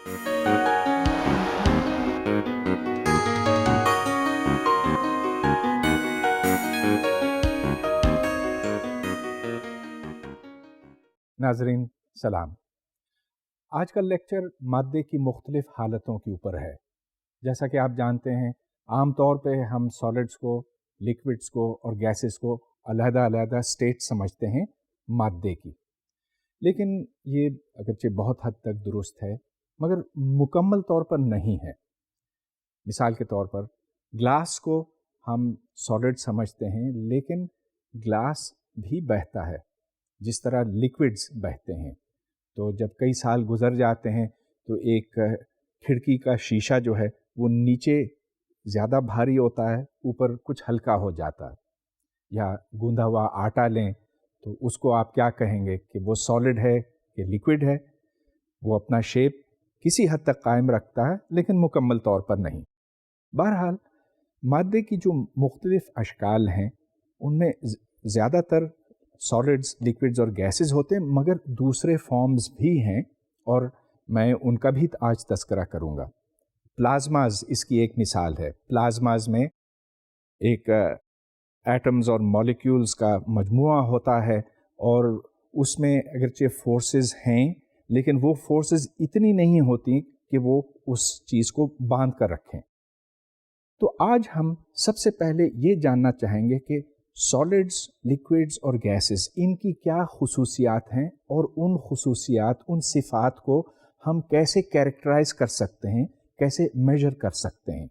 ناظرین سلام. آج کا لیکچر مادے کی مختلف حالتوں کے اوپر ہے. جیسا کہ آپ جانتے ہیں عام طور پہ ہم سالڈس کو، لکوڈس کو اور گیسز کو علیحدہ علیحدہ اسٹیٹ سمجھتے ہیں مادے کی، لیکن یہ اگرچہ بہت حد تک درست ہے مگر مکمل طور پر نہیں ہے. مثال کے طور پر گلاس کو ہم سالڈ سمجھتے ہیں، لیکن گلاس بھی بہتا ہے جس طرح لکوڈز بہتے ہیں. تو جب کئی سال گزر جاتے ہیں تو ایک کھڑکی کا شیشہ جو ہے وہ نیچے زیادہ بھاری ہوتا ہے، اوپر کچھ ہلکا ہو جاتا ہے. یا گوندھا ہوا آٹا لیں تو اس کو آپ کیا کہیں گے کہ وہ سالڈ ہے کہ لکوڈ ہے؟ وہ اپنا شیپ کسی حد تک قائم رکھتا ہے لیکن مکمل طور پر نہیں. بہرحال مادے کی جو مختلف اشکال ہیں ان میں زیادہ تر سالڈز، لکوڈز اور گیسز ہوتے ہیں، مگر دوسرے فارمز بھی ہیں اور میں ان کا بھی آج تذکرہ کروں گا. پلازماز اس کی ایک مثال ہے. پلازماز میں ایک ایٹمز اور مالیکیولز کا مجموعہ ہوتا ہے اور اس میں اگرچہ فورسز ہیں لیکن وہ فورسز اتنی نہیں ہوتی کہ وہ اس چیز کو باندھ کر رکھیں. تو آج ہم سب سے پہلے یہ جاننا چاہیں گے کہ سالڈز، لکوڈز اور گیسز ان کی کیا خصوصیات ہیں اور ان خصوصیات، ان صفات کو ہم کیسے کیریکٹرائز کر سکتے ہیں، کیسے میجر کر سکتے ہیں.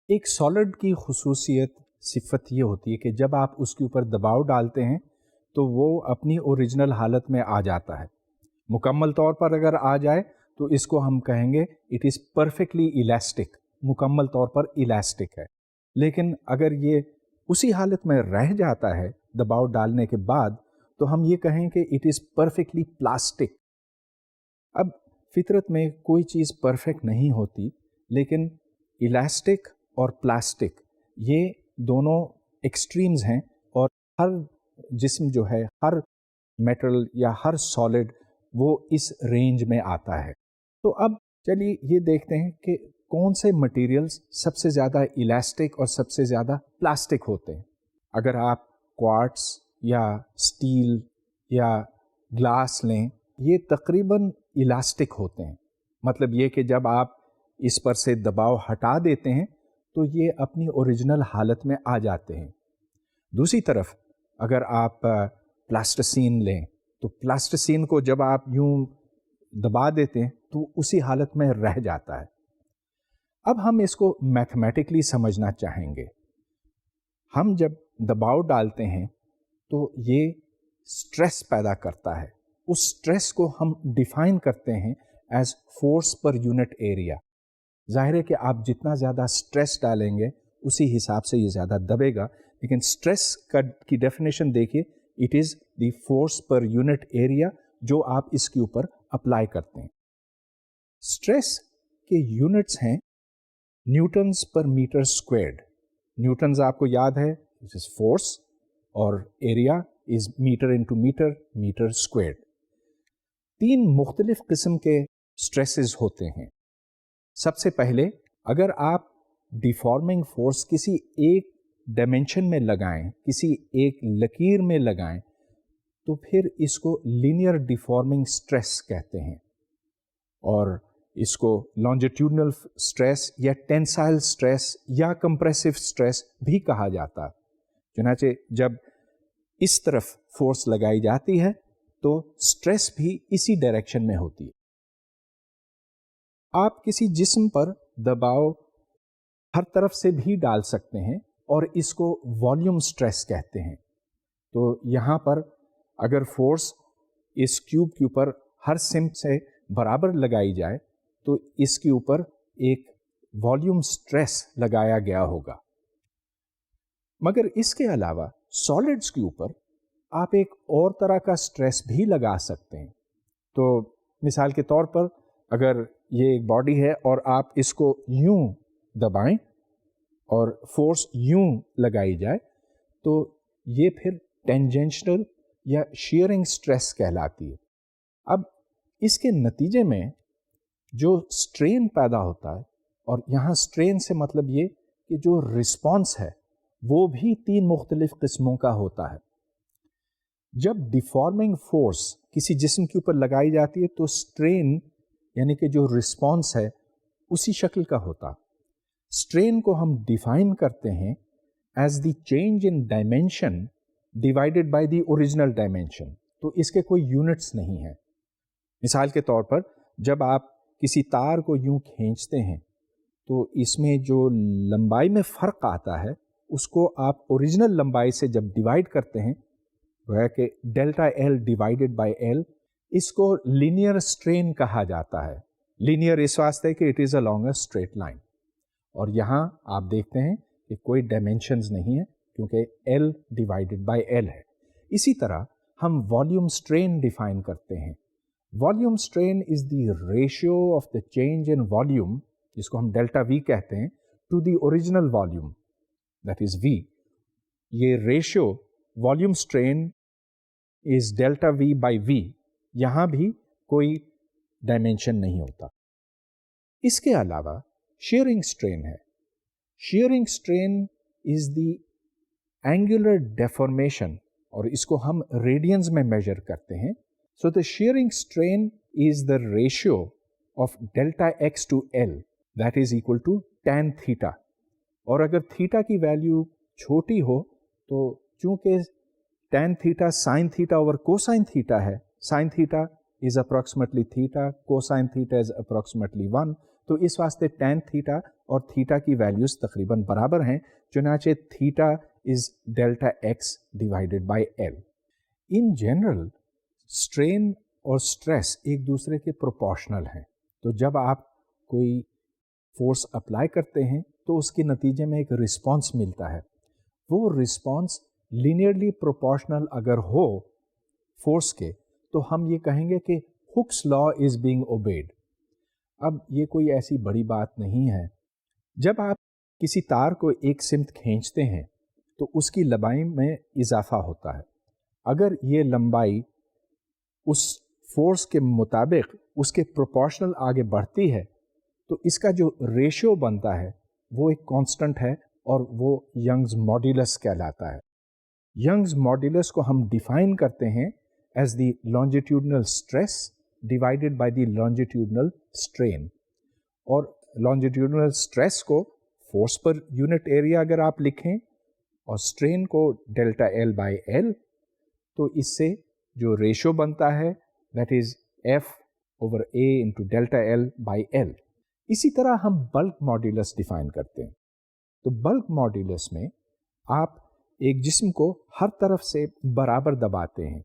ایک سالڈ کی خصوصیت، صفت یہ ہوتی ہے کہ جب آپ اس کے اوپر دباؤ ڈالتے ہیں تو وہ اپنی اوریجنل حالت میں آ جاتا ہے. مکمل طور پر اگر آ جائے تو اس کو ہم کہیں گے اٹ از پرفیکٹلی الاسٹک، مکمل طور پر الاسٹک ہے. لیکن اگر یہ اسی حالت میں رہ جاتا ہے دباؤ ڈالنے کے بعد تو ہم یہ کہیں کہ اٹ از پرفیکٹلی پلاسٹک. اب فطرت میں کوئی چیز پرفیکٹ نہیں ہوتی، لیکن الاسٹک اور پلاسٹک یہ دونوں ایکسٹریمز ہیں اور ہر جسم جو ہے، ہر میٹل یا ہر سالڈ وہ اس رینج میں آتا ہے. تو اب چلیے یہ دیکھتے ہیں کہ کون سے مٹیریلز سب سے زیادہ الاسٹک اور سب سے زیادہ پلاسٹک ہوتے ہیں. اگر آپ کوارٹز یا اسٹیل یا گلاس لیں، یہ تقریباً الاسٹک ہوتے ہیں. مطلب یہ کہ جب آپ اس پر سے دباؤ ہٹا دیتے ہیں تو یہ اپنی اوریجنل حالت میں آ جاتے ہیں. دوسری طرف اگر آپ پلاسٹسین لیں تو پلاسٹسین کو جب آپ یوں دبا دیتے ہیں تو اسی حالت میں رہ جاتا ہے. اب ہم اس کو میتھمیٹکلی سمجھنا چاہیں گے. ہم جب دباؤ ڈالتے ہیں تو یہ سٹریس پیدا کرتا ہے. اس سٹریس کو ہم ڈیفائن کرتے ہیں as force per unit area. ظاہر ہے کہ آپ جتنا زیادہ سٹریس ڈالیں گے اسی حساب سے یہ زیادہ دبے گا، لیکن سٹریس کی ڈیفینیشن دیکھیے، it is the force per unit area جو آپ اس کے اوپر اپلائی کرتے ہیں. سٹریس کے یونٹس ہیں نیوٹنز پر میٹر اسکوائرڈ. نیوٹنز آپ کو یاد ہے دس از فورس اور area is metre into metre, metre squared. 3 مختلف قسم کے سٹریسز ہوتے ہیں. سب سے پہلے اگر آپ ڈیفارمنگ فورس کسی ایک ڈائمینشن میں لگائیں، کسی ایک لکیر میں لگائیں تو پھر اس کو لینئر ڈیفارمنگ سٹریس کہتے ہیں، اور اس کو لانجیٹیوڈنل سٹریس یا ٹینسائل سٹریس یا کمپریسو سٹریس بھی کہا جاتا ہے. چنانچہ جب اس طرف فورس لگائی جاتی ہے تو سٹریس بھی اسی ڈائریکشن میں ہوتی ہے. آپ کسی جسم پر دباؤ ہر طرف سے بھی ڈال سکتے ہیں اور اس کو والیوم سٹریس کہتے ہیں. تو یہاں پر اگر فورس اس کیوب کے اوپر ہر سمت سے برابر لگائی جائے تو اس کے اوپر ایک والیوم سٹریس لگایا گیا ہوگا. مگر اس کے علاوہ سالڈز کے اوپر آپ ایک اور طرح کا سٹریس بھی لگا سکتے ہیں. تو مثال کے طور پر اگر یہ ایک باڈی ہے اور آپ اس کو یوں دبائیں اور فورس یوں لگائی جائے تو یہ پھر ٹینجنشنل یا شیئرنگ سٹریس کہلاتی ہے. اب اس کے نتیجے میں جو اسٹرین پیدا ہوتا ہے، اور یہاں اسٹرین سے مطلب یہ کہ جو رسپانس ہے وہ بھی 3 مختلف قسموں کا ہوتا ہے. جب ڈیفارمنگ فورس کسی جسم کے اوپر لگائی جاتی ہے تو اسٹرین یعنی کہ جو رسپانس ہے اسی شکل کا ہوتا. اسٹرین کو ہم ڈیفائن کرتے ہیں as the change in dimension divided by the original dimension. تو اس کے کوئی یونٹس نہیں ہیں. مثال کے طور پر جب آپ کسی تار کو یوں کھینچتے ہیں تو اس میں جو لمبائی میں فرق آتا ہے اس کو آپ اوریجنل لمبائی سے جب ڈیوائڈ کرتے ہیں وہ کہ delta L divided by L, اس کو لینئر اسٹرین کہا جاتا ہے. لینئر اس واسطے کہ it is along a straight line. اور یہاں آپ دیکھتے ہیں کہ کوئی ڈائمینشنز نہیں ہے کیونکہ ایل ڈیوائڈیڈ بائی ایل ہے. اسی طرح ہم والیوم اسٹرین ڈیفائن کرتے ہیں. Volume strain is the ratio of the change in volume, جس کو ہم ڈیلٹا وی کہتے ہیں، to the original volume that is V. یہ ratio volume strain is delta V by V. یہاں بھی کوئی ڈائمینشن نہیں ہوتا. اس کے علاوہ شیئرنگ اسٹرین ہے. Shearing strain is the angular deformation, اور اس کو ہم ریڈینز میں میجر کرتے ہیں. So the shearing strain is the ratio of delta X to L that is equal to tan theta. اور اگر تھیٹا کی ویلیو چھوٹی ہو تو چونکہ tan theta sine theta over cosine theta ہے، sine theta is approximately theta, cosine theta is approximately 1، تو اس واسطے ٹین تھیٹا اور تھیٹا کی ویلیوز تقریباً برابر ہیں. چنانچہ theta is delta X divided by L. In general strain اور اسٹریس ایک دوسرے کے پروپورشنل ہیں. تو جب آپ کوئی فورس اپلائی کرتے ہیں تو اس کے نتیجے میں ایک رسپانس ملتا ہے. وہ رسپانس لینئرلی پروپورشنل اگر ہو فورس کے تو ہم یہ کہیں گے کہ Hooke's law is being obeyed. اب یہ کوئی ایسی بڑی بات نہیں ہے. جب آپ کسی تار کو ایک سمت کھینچتے ہیں تو اس کی لمبائی میں اضافہ ہوتا ہے. اگر یہ لمبائی اس فورس کے مطابق اس کے پروپورشنل آگے بڑھتی ہے تو اس کا جو ریشیو بنتا ہے وہ ایک کانسٹنٹ ہے اور وہ ینگز ماڈیولس کہلاتا ہے. ینگز ماڈیولس کو ہم ڈیفائن کرتے ہیں as the longitudinal stress divided by the longitudinal strain. اور لانجیٹیوڈنل اسٹریس کو فورس پر یونٹ ایریا اگر آپ لکھیں اور اسٹرین کو ڈیلٹا ایل بائی ایل، تو اس سے جو ریشو بنتا ہے that is F over A into delta L by L. اسی طرح ہم بلک ماڈیولس ڈیفائن کرتے ہیں. تو بلک ماڈیولس میں آپ ایک جسم کو ہر طرف سے برابر دباتے ہیں،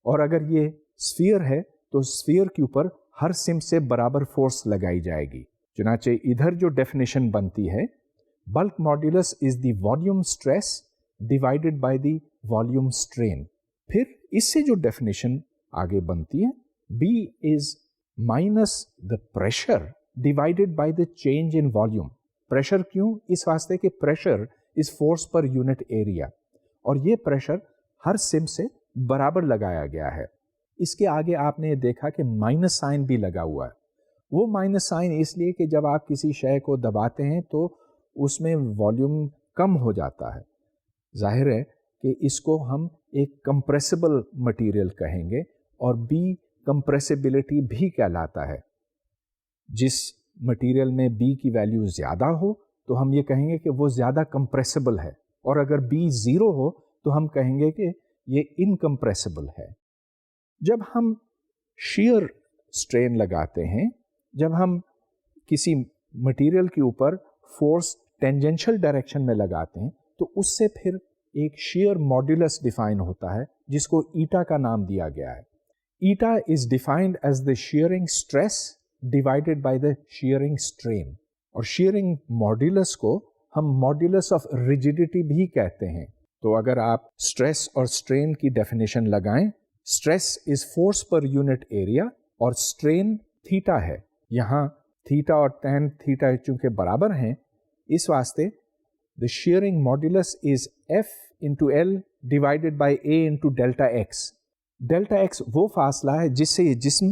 اور اگر یہ اسفیئر ہے تو اسفیئر کے اوپر ہر سمت سے برابر فورس لگائی جائے گی. چنانچہ ادھر جو ڈیفینیشن بنتی ہے bulk modulus is the volume stress divided by the volume strain. پھر اس سے جو ڈیفینیشن آگے بنتی ہے B is minus the pressure divided by the change in volume. Pressure کیوں؟ اس واسطے کہ pressure is force per unit area, اور یہ پریشر ہر سمت سے برابر لگایا گیا ہے. اس کے آگے آپ نے دیکھا کہ مائنس سائن بھی لگا ہوا ہے. وہ مائنس سائن اس لیے کہ جب آپ کسی شے کو دباتے ہیں تو اس میں والیوم کم ہو جاتا ہے. ظاہر ہے کہ اس کو ہم ایک کمپریسیبل مٹیریل کہیں گے، اور بی کمپریسیبلٹی بھی کہلاتا ہے. جس مٹیریل میں بی کی ویلیو زیادہ ہو تو ہم یہ کہیں گے کہ وہ زیادہ کمپریسیبل ہے، اور اگر بی زیرو ہو تو ہم کہیں گے کہ یہ انکمپریسیبل ہے. جب ہم شیئر اسٹرین لگاتے ہیں، جب ہم کسی مٹیریل کے اوپر فورس ٹینجنشل ڈائریکشن میں لگاتے ہیں تو اس سے پھر ایک شیئر ماڈیولس ڈیفائن ہوتا ہے جس کو ایٹا کا نام دیا گیا ہے. Eta is defined as the shearing stress divided by the shearing strain. اور شیئرنگ ماڈیولس کو ہم ماڈیولس آف ریجیڈیٹی بھی کہتے ہیں. تو اگر آپ اسٹریس اور اسٹرین کی ڈیفینیشن لگائیں، stress is force per unit area اور اسٹرین تھیٹا ہے. یہاں تھیٹا اور ٹین تھیٹا چونکہ برابر ہیں، اس واسطے the shearing modulus is F into L divided by A into delta X. Delta X وہ فاصلہ ہے جس سے یہ جسم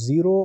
0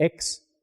x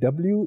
W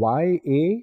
YA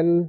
L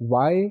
y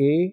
A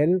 L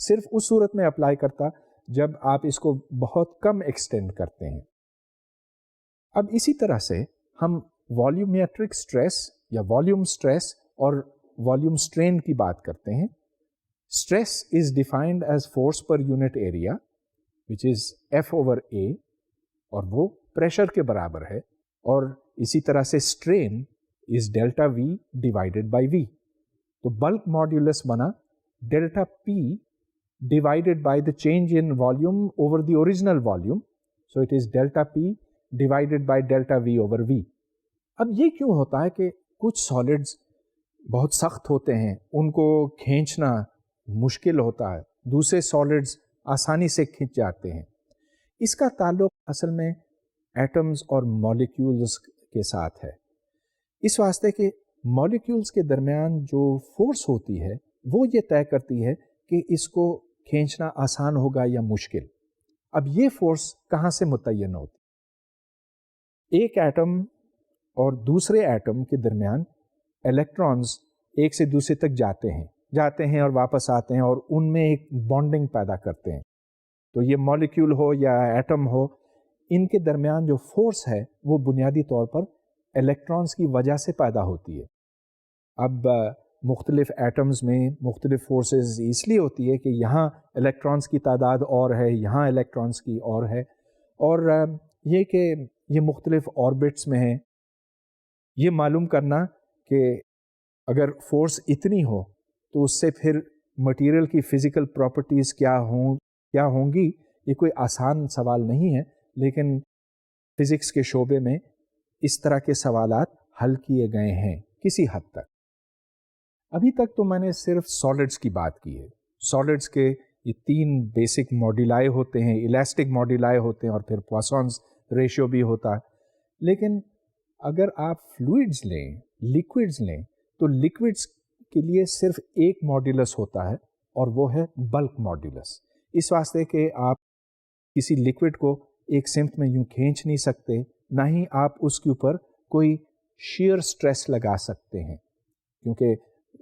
صرف اس صورت میں اپلائی کرتا جب آپ اس کو بہت کم ایکسٹینڈ کرتے ہیں. اب اسی طرح سے ہم والیومیٹرک اسٹریس یا والیوم اسٹریس اور والیوم اسٹرین کی بات کرتے ہیں. Stress is defined as force per unit area which is F/A اور وہ پریشر کے برابر ہے. اور اسی طرح سے strain is delta V divided by V. تو بلک ماڈیولس بنا delta P divided by the change in volume over the original volume. So it is delta P divided by delta V over V. اب یہ کیوں ہوتا ہے کہ کچھ soldiers بہت سخت ہوتے ہیں, ان کو کھینچنا مشکل ہوتا ہے, دوسرے سالڈز آسانی سے کھنچ جاتے ہیں؟ اس کا تعلق اصل میں ایٹمز اور مالیکیولز کے ساتھ ہے. اس واسطے کہ مالیکیولز کے درمیان جو فورس ہوتی ہے وہ یہ طے کرتی ہے کہ اس کو کھینچنا آسان ہوگا یا مشکل. اب یہ فورس کہاں سے متعین ہوتی؟ ایک ایٹم اور دوسرے ایٹم کے درمیان الیکٹرانز ایک سے دوسرے تک جاتے ہیں اور واپس آتے ہیں اور ان میں ایک بانڈنگ پیدا کرتے ہیں. تو یہ مالیکیول ہو یا ایٹم ہو, ان کے درمیان جو فورس ہے وہ بنیادی طور پر الیکٹرانز کی وجہ سے پیدا ہوتی ہے. اب مختلف ایٹمز میں مختلف فورسز اس لیے ہوتی ہے کہ یہاں الیکٹرانز کی تعداد اور ہے, یہاں الیکٹرانز کی اور ہے, اور یہ کہ یہ مختلف آربٹس میں ہیں. یہ معلوم کرنا کہ اگر فورس اتنی ہو تو اس سے پھر مٹیریل کی فزیکل پراپرٹیز کیا ہوں گی, یہ کوئی آسان سوال نہیں ہے, لیکن فزکس کے شعبے میں اس طرح کے سوالات حل کیے گئے ہیں کسی حد تک. ابھی تک تو میں نے صرف سالڈز کی بات کی ہے. سالڈز کے یہ 3 بیسک ماڈیولائے ہوتے ہیں, الاسٹک ماڈیولائے ہوتے ہیں اور پھر پوائسونز ریشیو بھی ہوتا ہے. لیکن اگر آپ فلوئڈز لیں, لیکوڈز لیں, تو لیکوڈز کے لیے صرف ایک ماڈیولس ہوتا ہے اور وہ ہے بلک ماڈیولس. اس واسطے کہ آپ کسی لیکوڈ کو ایک سمت میں یوں کھینچ نہیں سکتے, نہ ہی آپ اس کے اوپر کوئی شیئر سٹریس لگا سکتے ہیں, کیونکہ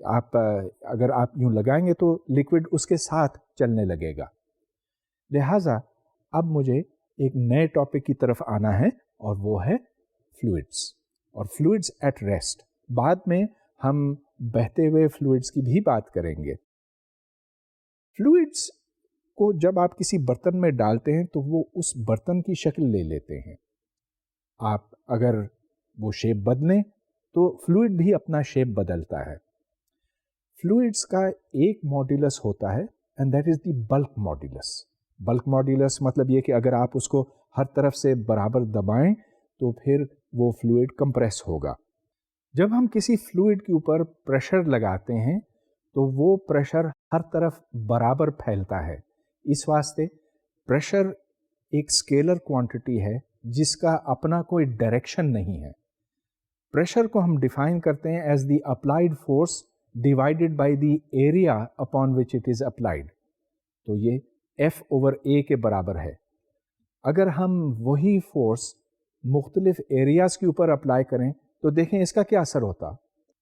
اگر آپ یوں لگائیں گے تو لیکوڈ اس کے ساتھ چلنے لگے گا. لہٰذا اب مجھے ایک نئے ٹاپک کی طرف آنا ہے اور وہ ہے فلوئڈس اور فلوئڈس ایٹ ریسٹ. بعد میں ہم بہتے ہوئے فلوئڈس کی بھی بات کریں گے. فلوئڈس کو جب آپ کسی برتن میں ڈالتے ہیں تو وہ اس برتن کی شکل لے لیتے ہیں. آپ اگر وہ شیپ بدلیں تو فلوئڈ بھی اپنا شیپ بدلتا ہے. فلوئڈس کا ایک ماڈیولس ہوتا ہے and that is the bulk modules. Bulk modules مطلب یہ کہ اگر آپ اس کو ہر طرف سے برابر دبائیں تو پھر وہ فلوئڈ کمپریس ہوگا. جب ہم کسی فلوئڈ کے اوپر پریشر لگاتے ہیں تو وہ پریشر ہر طرف برابر پھیلتا ہے. اس واسطے پریشر ایک اسکیلر کوانٹٹی ہے جس کا اپنا کوئی ڈائریکشن نہیں ہے. پریشر کو ہم ڈیفائن کرتے ہیں as the applied force divided by the area upon which it is applied. تو یہ F/A کے برابر ہے. اگر ہم وہی فورس مختلف ایریاز کے اوپر اپلائی کریں تو دیکھیں اس کا کیا اثر ہوتا.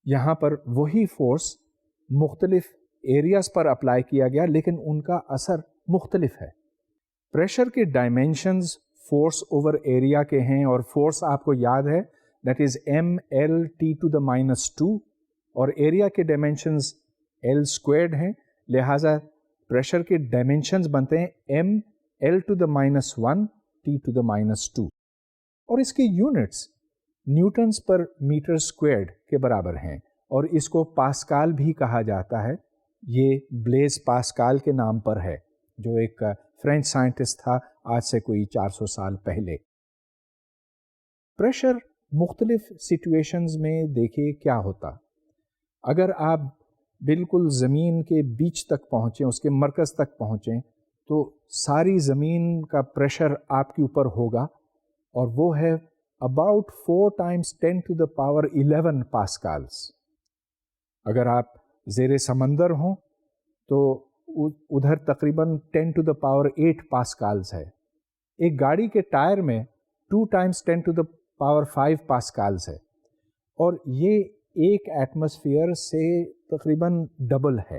یہاں پر وہی فورس مختلف ایریاز پر اپلائی کیا گیا لیکن ان کا اثر مختلف ہے. پریشر کے ڈائمینشنز فورس اوور ایریا کے ہیں اور فورس آپ کو یاد ہے دیٹ از mLT⁻², اور ایریا کے ڈائمینشنز L² ہیں. لہٰذا پریشر کے ڈائمینشنز بنتے ہیں mL⁻⁻1 T⁻², اور اس کے یونٹس نیوٹنز پر میٹر اسکوائرڈ کے برابر ہیں اور اس کو پاسکال بھی کہا جاتا ہے. یہ بلیز پاسکال کے نام پر ہے جو ایک فرینچ سائنٹسٹ تھا آج سے کوئی 400 سال پہلے. پریشر مختلف سچویشنز میں دیکھیے کیا ہوتا. اگر آپ بالکل زمین کے بیچ تک پہنچیں, اس کے مرکز تک پہنچیں, تو ساری زمین کا پریشر آپ کے اوپر ہوگا اور وہ ہے about 4 × 10⁻11 پاسکالز. اگر آپ زیر سمندر ہوں تو ادھر تقریباً 10⁸ پاسکالز ہے. ایک گاڑی کے ٹائر میں 2 × 10⁵ پاسکالز ہے اور یہ ایک ایٹماسفیئر سے تقریباً ڈبل ہے.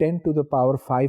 10⁵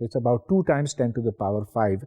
so it's about 2 times 10⁵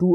2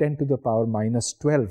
10⁻⁻12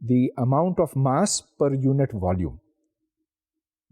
the amount of mass per unit volume।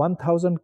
1000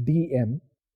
dm,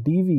dv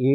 a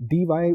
dy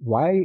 y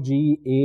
g a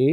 A,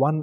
1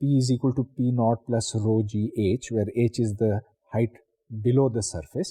P is equal to P naught plus rho g h, where h is the height below the surface,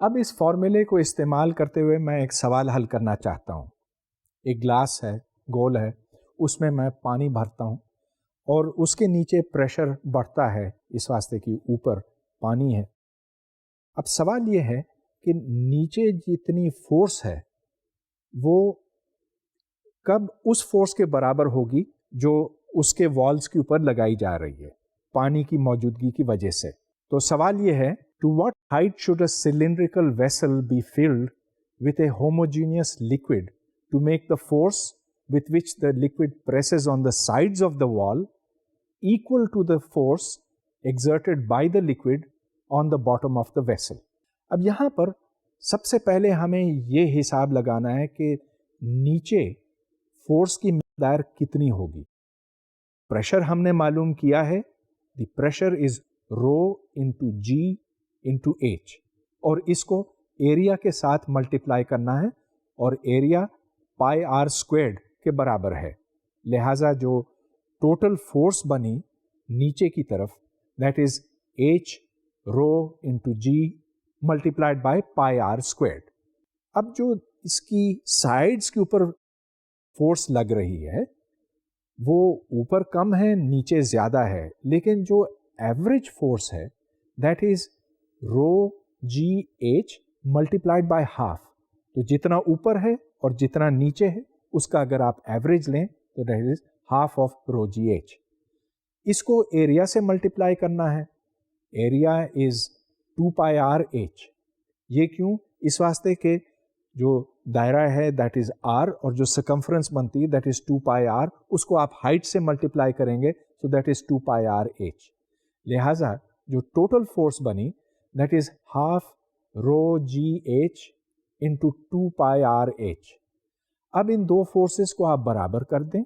اب اس فارمولے کو استعمال کرتے ہوئے میں ایک سوال حل کرنا چاہتا ہوں. ایک گلاس ہے، گول ہے، اس میں میں پانی بھرتا ہوں اور اس کے نیچے پریشر بڑھتا ہے اس واسطے کہ اوپر پانی ہے. اب سوال یہ ہے کہ نیچے جتنی فورس ہے وہ کب اس فورس کے برابر ہوگی جو اس کے والز کے اوپر لگائی جا رہی ہے پانی کی موجودگی کی وجہ سے. تو سوال یہ ہے to what height should a cylindrical vessel be filled with a homogeneous liquid to make the force with which the liquid presses on the sides of the wall equal to the force exerted by the liquid on the bottom of the vessel. اب یہاں پر سب سے پہلے ہمیں یہ حساب لگانا ہے کہ نیچے فورس کی مقدار کتنی ہوگی. پریشر ہم نے معلوم کیا ہے، the pressure is rho into g into h, اور اس کو ایریا کے ساتھ ملٹیپلائی کرنا ہے اور ایریا پائی آر اسکوائرڈ کے برابر ہے. لہٰذا جو ٹوٹل فورس بنی نیچے کی طرف that is H rho into G multiplied by pi R squared. اب جو اس کی سائڈس کے اوپر فورس لگ رہی ہے وہ اوپر کم ہے نیچے زیادہ ہے، لیکن جو ایوریج فورس ہے that is rho G H multiplied by half. تو جتنا اوپر ہے اور جتنا نیچے ہے اس کا اگر آپ ایوریج لیں تو that is half of rho G h. اس کو ایریا سے ملٹیپلائی کرنا ہے. Area is 2 pi are h. یہ کیوں؟ اس واسطے کہ جو دائرہ ہے دیٹ از آر اور جو سرکمفرنس بنتی ہے دیٹ از 2 پائی آر، اس کو آپ ہائٹ سے ملٹیپلائی کریں گے تو that is 2 pi are H. لہٰذا جو ٹوٹل فورس بنی that is half rho G H into 2 pi are H. اب ان دو فورسز کو آپ برابر کر دیں.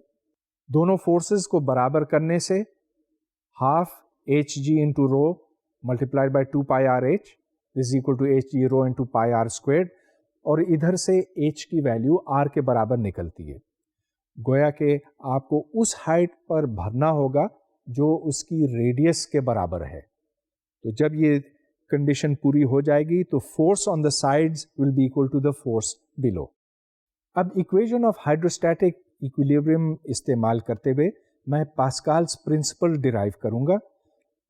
دونوں فورسز کو برابر کرنے سے half H G into rho multiplied by 2 pi are H is equal to H G rho into pi R squared, اور ادھر سے ایچ کی ویلیو آر کے برابر نکلتی ہے. گویا کہ آپ کو اس ہائٹ پر بھرنا ہوگا جو اس کی ریڈیس کے برابر ہے. تو جب یہ کنڈیشن پوری ہو جائے گی تو force on the sides will be equal to the force below. اب ایکویژن آف ہائیڈروسٹیٹک ایکویلیبریم استعمال کرتے ہوئے میں پاسکالز پرنسپل ڈیرائیو کروں گا.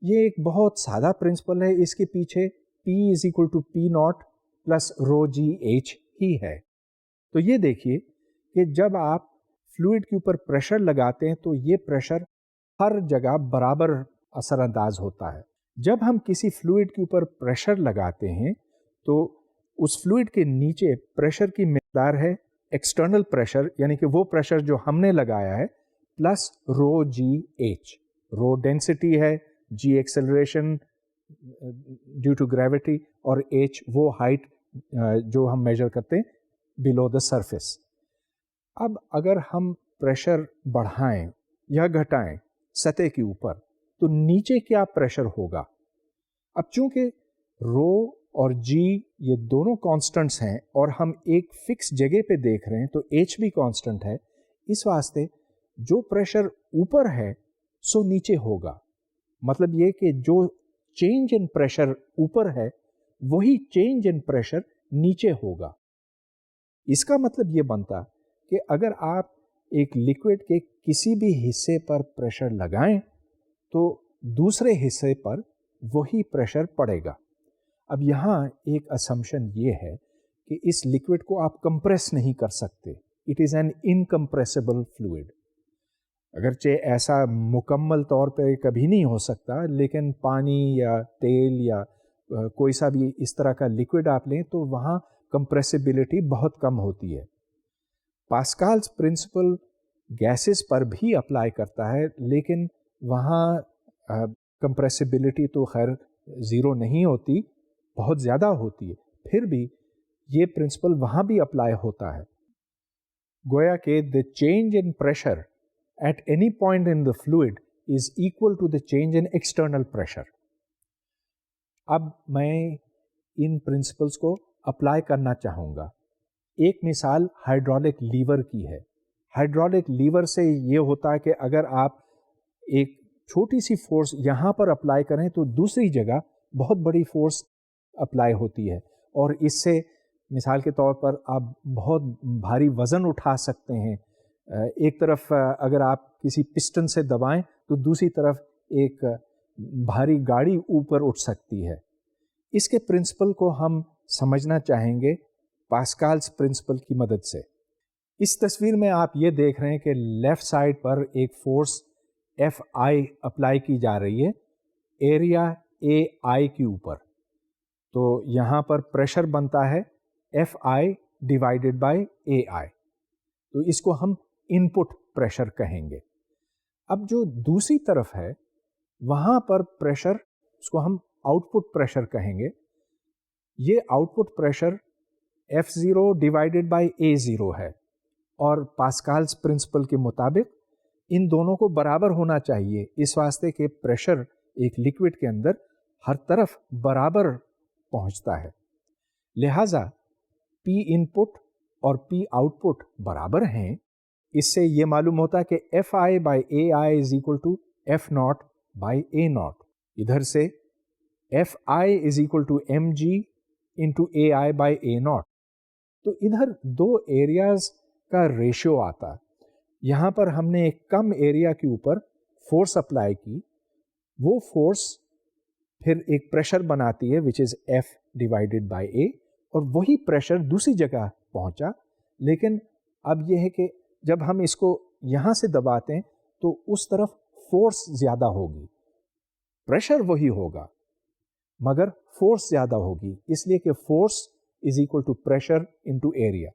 یہ ایک بہت سادہ پرنسپل ہے، اس کے پیچھے P is equal to P naught plus rho G h ہی ہے. تو یہ دیکھیے کہ جب آپ فلوئڈ کے اوپر پریشر لگاتے ہیں تو یہ پریشر ہر جگہ برابر اثر انداز ہوتا ہے. جب ہم کسی فلوئڈ کے اوپر پریشر لگاتے ہیں تو اس فلوئڈ کے نیچے پریشر کی مقدار ہے ایکسٹرنل پریشر، یعنی کہ وہ پریشر جو ہم نے لگایا ہے، پلس رو جی ایچ. رو ڈینسٹی ہے، جی ایکسلریشن ڈیو ٹو گریوٹی، اور ایچ وہ ہائٹ جو ہم میجر کرتے ہیں بلو دا سرفیس. اب اگر ہم پریشر بڑھائیں یا گھٹائیں سطح کے اوپر تو نیچے کیا پریشر ہوگا؟ اب چونکہ رو اور جی یہ دونوں کانسٹنٹس ہیں اور ہم ایک فکس جگہ پہ دیکھ رہے ہیں تو ایچ بھی کانسٹنٹ ہے، اس واسطے جو پریشر اوپر ہے سو نیچے ہوگا. مطلب یہ کہ جو چینج ان پریشر اوپر ہے وہی چینج ان پریشر نیچے ہوگا. اس کا مطلب یہ بنتا کہ اگر آپ ایک لیکوڈ کے کسی بھی حصے پر پریشر لگائیں تو دوسرے حصے پر وہی پریشر پڑے گا. اب یہاں ایک اسمپشن یہ ہے کہ اس لیکوڈ کو آپ کمپریس نہیں کر سکتے. It is an incompressible fluid. اگرچہ ایسا مکمل طور پہ کبھی نہیں ہو سکتا، لیکن پانی یا تیل یا کوئی سا بھی اس طرح کا لیکوڈ آپ لیں تو وہاں کمپریسیبلٹی بہت کم ہوتی ہے. پاسکالز پرنسپل گیسز پر بھی اپلائی کرتا ہے، لیکن وہاں کمپریسیبلٹی تو خیر زیرو نہیں ہوتی، بہت زیادہ ہوتی ہے. پھر بھی یہ پرنسپل وہاں بھی اپلائی ہوتا ہے. گویا کہ the change in pressure at any point in the fluid is equal to the change in external pressure. اب میں ان پرنسپلس کو اپلائی کرنا چاہوں گا. ایک مثال ہائیڈرولک لیور کی ہے. ہائیڈرولک لیور سے یہ ہوتا ہے کہ اگر آپ ایک چھوٹی سی فورس یہاں پر اپلائی کریں تو دوسری جگہ بہت بڑی فورس اپلائی ہوتی ہے. اور اس سے مثال کے طور پر آپ بہت بھاری وزن اٹھا سکتے ہیں. ایک طرف اگر آپ کسی پسٹن سے دبائیں تو دوسری طرف ایک بھاری گاڑی اوپر اٹھ سکتی ہے. اس کے پرنسپل کو ہم سمجھنا چاہیں گے پاسکالز پرنسپل کی مدد سے. اس تصویر میں آپ یہ دیکھ رہے ہیں کہ لیفٹ سائڈ پر ایک فورس ایف آئی اپلائی کی جا رہی ہے ایریا اے آئی کے اوپر. تو یہاں پر پریشر بنتا ہے F I divided by A آئی. تو اس کو ہم ان پٹ پریشر کہیں گے. اب جو دوسری طرف ہے وہاں پر پریشر اس کو ہم آؤٹ پٹ پریشر کہیں گے. یہ output pressure F zero divided by A zero ہے اور پاسکالز پرنسپل کے مطابق ان دونوں کو برابر ہونا چاہیے اس واسطے کہ پریشر ایک لکوڈ کے اندر ہر طرف برابر پہنچتا ہے. لہذا پی ان پٹ اور پی آؤٹ پٹ برابر ہیں. اس سے یہ معلوم ہوتا ہے کہ F I by A I is equal to F not by A not. ادھر سے F I is equal to M G into A I by A not. تو ادھر دو ایریاز کا ریشیو آتا. یہاں پر ہم نے ایک کم ایریا کے اوپر فورس اپلائی کی. وہ فورس پھر ایک پریشر بناتی ہے وچ از ایف ڈیوائڈیڈ بائی اے اور وہی پریشر دوسری جگہ پہنچا. لیکن اب یہ ہے کہ جب ہم اس کو یہاں سے دباتے ہیں تو اس طرف فورس زیادہ ہوگی. پریشر وہی ہوگا مگر فورس زیادہ ہوگی اس لیے کہ force is equal to pressure into area.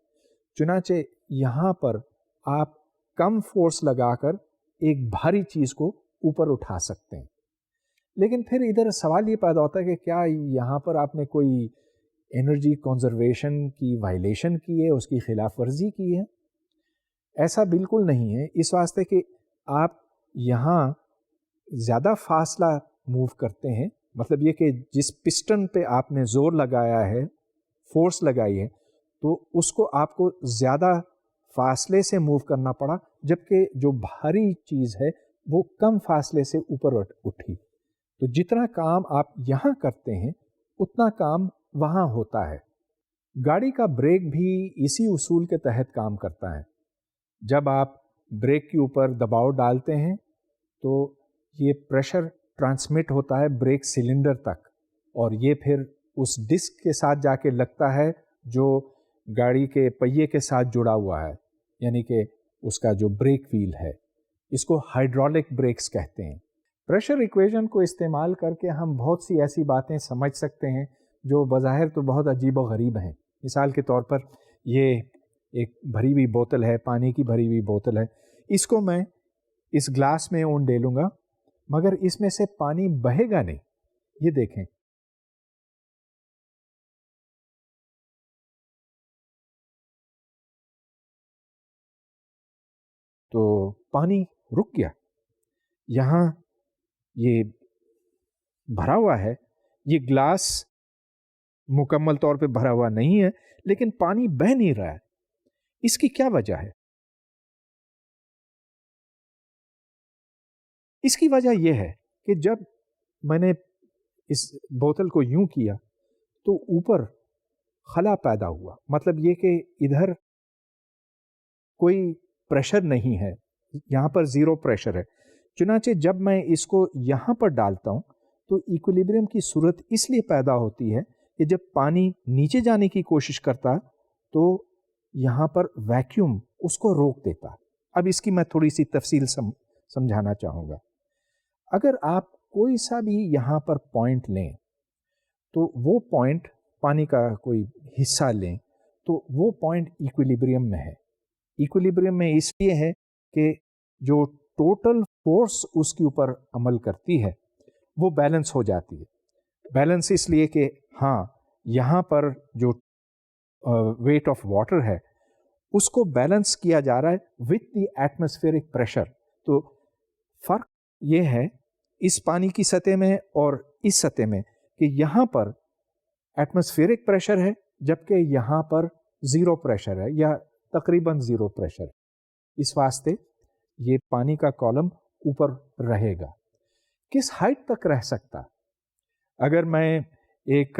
چنانچہ یہاں پر آپ کم فورس لگا کر ایک بھاری چیز کو اوپر اٹھا سکتے ہیں. لیکن پھر ادھر سوال یہ پیدا ہوتا ہے کہ کیا یہاں پر آپ نے کوئی انرجی کنزرویشن کی وائلیشن کی ہے, اس کی خلاف ورزی کی ہے؟ ایسا بالکل نہیں ہے. اس واسطے کہ آپ یہاں زیادہ فاصلہ موو کرتے ہیں, مطلب یہ کہ جس پسٹن پہ آپ نے زور لگایا ہے, فورس لگائی ہے, تو اس کو آپ کو زیادہ فاصلے سے موو کرنا پڑا, جبکہ جو بھاری چیز ہے وہ کم فاصلے سے اوپر اٹھی. تو جتنا کام آپ یہاں کرتے ہیں اتنا کام وہاں ہوتا ہے. گاڑی کا بریک بھی اسی اصول کے تحت کام کرتا ہے. جب آپ بریک کے اوپر دباؤ ڈالتے ہیں تو یہ پریشر ٹرانسمٹ ہوتا ہے بریک سلنڈر تک اور یہ پھر اس ڈسک کے ساتھ جا کے لگتا ہے جو گاڑی کے پہیے کے ساتھ جڑا ہوا ہے, یعنی کہ اس کا جو بریک ویل ہے. اس کو ہائیڈرولک بریکس کہتے ہیں. پریشر ایکویشن کو استعمال کر کے ہم بہت سی ایسی باتیں سمجھ سکتے ہیں جو بظاہر تو بہت عجیب و غریب ہیں. مثال کے طور پر یہ ایک بھری ہوئی بوتل ہے, پانی کی بھری ہوئی بوتل ہے. اس کو میں اس گلاس میں اون ڈالوں گا مگر اس میں سے پانی بہے گا نہیں. یہ دیکھیں, تو پانی رک گیا. یہاں یہ بھرا ہوا ہے, یہ گلاس مکمل طور پہ بھرا ہوا نہیں ہے لیکن پانی بہہ نہیں رہا ہے. اس کی کیا وجہ ہے؟ اس کی وجہ یہ ہے کہ جب میں نے اس بوتل کو یوں کیا تو اوپر خلا پیدا ہوا. مطلب یہ کہ ادھر کوئی پریشر نہیں ہے, یہاں پر زیرو پریشر ہے. چنانچہ جب میں اس کو یہاں پر ڈالتا ہوں تو ایکولیبریم کی صورت اس لیے پیدا ہوتی ہے کہ جب پانی نیچے جانے کی کوشش کرتا تو یہاں پر ویکیوم اس کو روک دیتا. اب اس کی میں تھوڑی سی تفصیل سمجھانا چاہوں گا. اگر آپ کوئی سا بھی یہاں پر پوائنٹ لیں تو وہ پوائنٹ پانی کا کوئی حصہ لیں تو وہ پوائنٹ ایکولیبریم میں ہے. ایکولیبریم میں اس لیے ہے کہ جو ٹوٹل فورس اس کے اوپر عمل کرتی ہے وہ بیلنس ہو جاتی ہے. بیلنس اس لیے کہ ہاں یہاں پر جو ویٹ آف واٹر ہے اس کو بیلنس کیا جا رہا ہے وتھ دی ایٹماسفیئرک پریشر. تو فرق یہ ہے اس پانی کی سطح میں اور اس سطح میں کہ یہاں پر ایٹماسفیئرک پریشر ہے جبکہ یہاں پر زیرو پریشر ہے یا تقریباً زیرو پریشر. اس واسطے یہ پانی کا کالم اوپر رہے گا. کس ہائٹ تک رہ سکتا؟ اگر میں ایک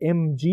mg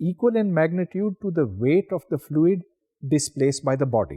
equal in magnitude to the weight of the fluid displaced by the body।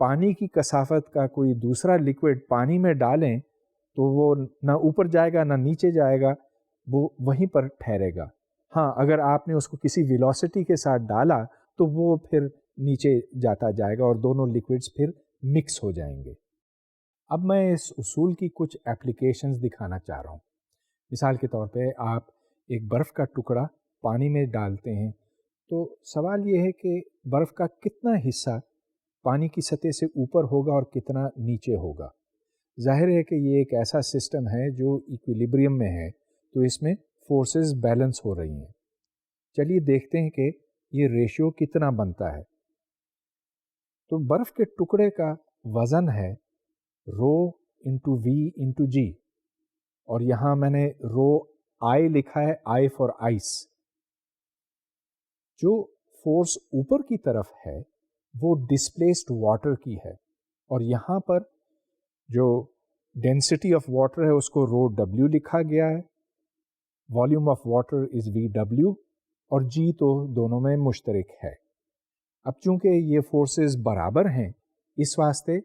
پانی کی کثافت کا کوئی دوسرا لکوڈ پانی میں ڈالیں تو وہ نہ اوپر جائے گا نہ نیچے جائے گا، وہ وہیں پر ٹھہرے گا۔ ہاں، اگر آپ نے اس کو کسی ویلوسٹی کے ساتھ ڈالا تو وہ پھر نیچے جاتا جائے گا اور دونوں لکوڈز پھر مکس ہو جائیں گے۔ اب میں اس اصول کی کچھ اپلیکیشنز دکھانا چاہ رہا ہوں۔ مثال کے طور پہ آپ ایک برف کا ٹکڑا پانی میں ڈالتے ہیں تو سوال یہ ہے کہ برف کا کتنا حصہ پانی کی سطح سے اوپر ہوگا اور کتنا نیچے ہوگا۔ ظاہر ہے کہ یہ ایک ایسا سسٹم ہے جو ایکویلیبریم میں ہے، تو اس میں فورسز بیلنس ہو رہی ہیں۔ چلیے دیکھتے ہیں کہ یہ ریشیو کتنا بنتا ہے۔ تو برف کے ٹکڑے کا وزن ہے رو انٹو وی انٹو جی، اور یہاں میں نے رو آئی لکھا ہے، آئی فار آئس۔ جو فورس اوپر کی طرف ہے وہ ڈسپلیسڈ واٹر کی ہے، اور یہاں پر جو ڈینسٹی آف واٹر ہے اس کو رو ڈبلیو لکھا گیا ہے، volume of water is V W, اور جی تو دونوں میں مشترک ہے۔ اب چونکہ یہ فورسز برابر ہیں، اس واسطے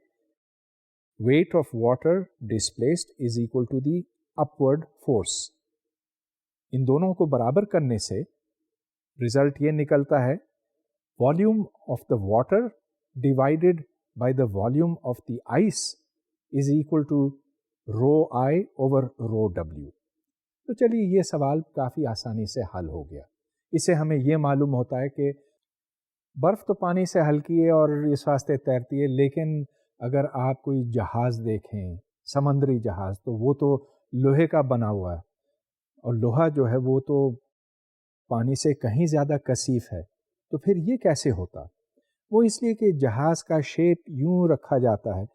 weight of water displaced is equal to the upward force. ان دونوں کو برابر کرنے سے رزلٹ یہ نکلتا ہے volume of the water divided by the volume of the ice is equal to rho I over rho W. تو چلیے یہ سوال کافی آسانی سے حل ہو گیا۔ اس سے ہمیں یہ معلوم ہوتا ہے کہ برف تو پانی سے ہلکی ہے اور اس واسطے تیرتی ہے، لیکن اگر آپ کوئی جہاز دیکھیں، سمندری جہاز، تو وہ تو لوہے کا بنا ہوا ہے، اور لوہا جو ہے وہ تو پانی سے کہیں زیادہ کثیف ہے۔ تو پھر یہ کیسے ہوتا؟ وہ اس لیے کہ جہاز کا شیپ یوں رکھا جاتا ہے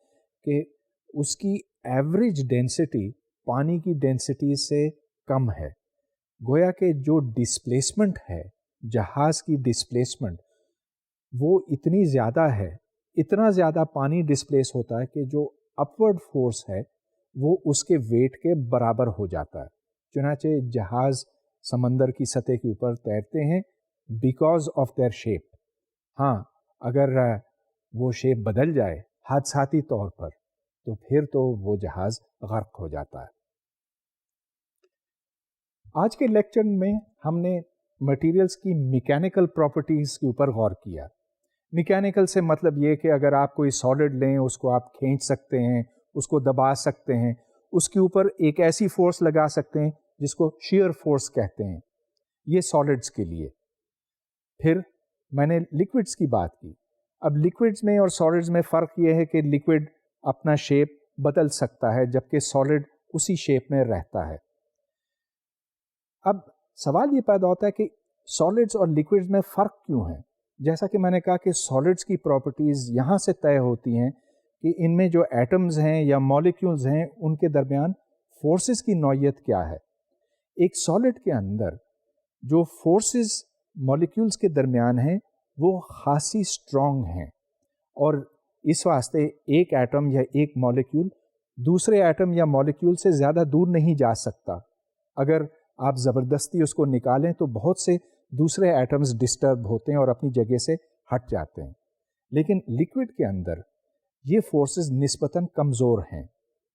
کہ اس کی ایوریج ڈینسٹی پانی کی ڈینسٹی سے کم ہے۔ گویا کہ جو ڈسپلیسمنٹ ہے، جہاز کی ڈسپلیسمنٹ، وہ اتنی زیادہ ہے، اتنا زیادہ پانی ڈسپلیس ہوتا ہے کہ جو اپورڈ فورس ہے وہ اس کے ویٹ کے برابر ہو جاتا ہے۔ چنانچہ جہاز سمندر کی سطح کے اوپر تیرتے ہیں بیکاز آف دیئر شیپ۔ ہاں، اگر وہ شیپ بدل جائے حادثاتی طور پر تو پھر تو وہ جہاز غرق ہو جاتا ہے۔ آج کے لیکچر میں ہم نے مٹیریلز کی میکینیکل پراپرٹیز کے اوپر غور کیا۔ میکینیکل سے مطلب یہ کہ اگر آپ کوئی سالڈ لیں، اس کو آپ کھینچ سکتے ہیں، اس کو دبا سکتے ہیں، اس کے اوپر ایک ایسی فورس لگا سکتے ہیں جس کو شیئر فورس کہتے ہیں، یہ سالڈز کے لیے۔ پھر میں نے لکوڈز کی بات کی۔ اب لکوڈز میں اور سالڈز میں فرق یہ ہے کہ لکوڈ اپنا شیپ بدل سکتا ہے جبکہ سالڈ اسی شیپ میں رہتا ہے۔ اب سوال یہ پیدا ہوتا ہے کہ سالڈز اور لکوڈز میں فرق کیوں ہے؟ جیسا کہ میں نے کہا کہ سالڈز کی پراپرٹیز یہاں سے طے ہوتی ہیں کہ ان میں جو ایٹمز ہیں یا مالیکیولز ہیں ان کے درمیان فورسز کی نوعیت کیا ہے۔ ایک سالڈ کے اندر جو فورسز مالیکیولز کے درمیان ہیں وہ خاصی اسٹرانگ ہیں، اور اس واسطے ایک ایٹم یا ایک مالیکیول دوسرے ایٹم یا مالیکیول سے زیادہ دور نہیں جا سکتا۔ اگر آپ زبردستی اس کو نکالیں تو بہت سے دوسرے ایٹمز ڈسٹرب ہوتے ہیں اور اپنی جگہ سے ہٹ جاتے ہیں، لیکن لکوڈ کے اندر یہ فورسز نسبتاً کمزور ہیں۔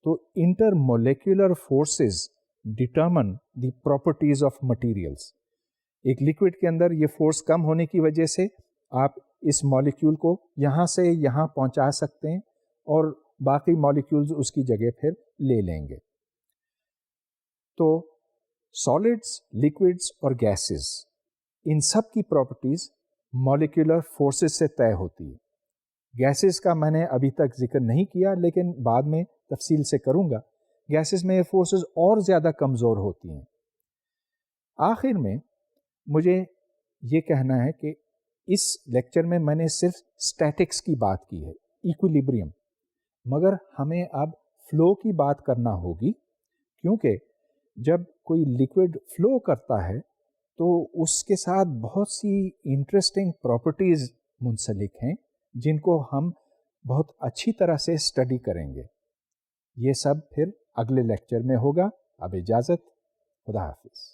تو inter molecular forces determine the properties of materials. ایک لکوڈ کے اندر یہ فورس کم ہونے کی وجہ سے آپ اس مالیکیول کو یہاں سے یہاں پہنچا سکتے ہیں اور باقی مالیکیولز اس کی جگہ پھر لے لیں گے۔ تو سالڈز، لکوڈز اور گیسز، ان سب کی پراپرٹیز مالیکولر فورسز سے طے ہوتی ہے۔ گیسز کا میں نے ابھی تک ذکر نہیں کیا، لیکن بعد میں تفصیل سے کروں گا۔ گیسز میں یہ فورسز اور زیادہ کمزور ہوتی ہیں۔ آخر میں مجھے یہ کہنا ہے کہ اس لیکچر میں نے صرف اسٹیٹکس کی بات کی ہے، ایکویلیبریم، مگر ہمیں اب فلو کی بات کرنا ہوگی، کیونکہ جب کوئی لکوڈ فلو کرتا ہے تو اس کے ساتھ بہت سی انٹرسٹنگ پراپرٹیز منسلک ہیں جن کو ہم بہت اچھی طرح سے اسٹڈی کریں گے۔ یہ سب پھر اگلے لیکچر میں ہوگا۔ اب اجازت، خدا حافظ۔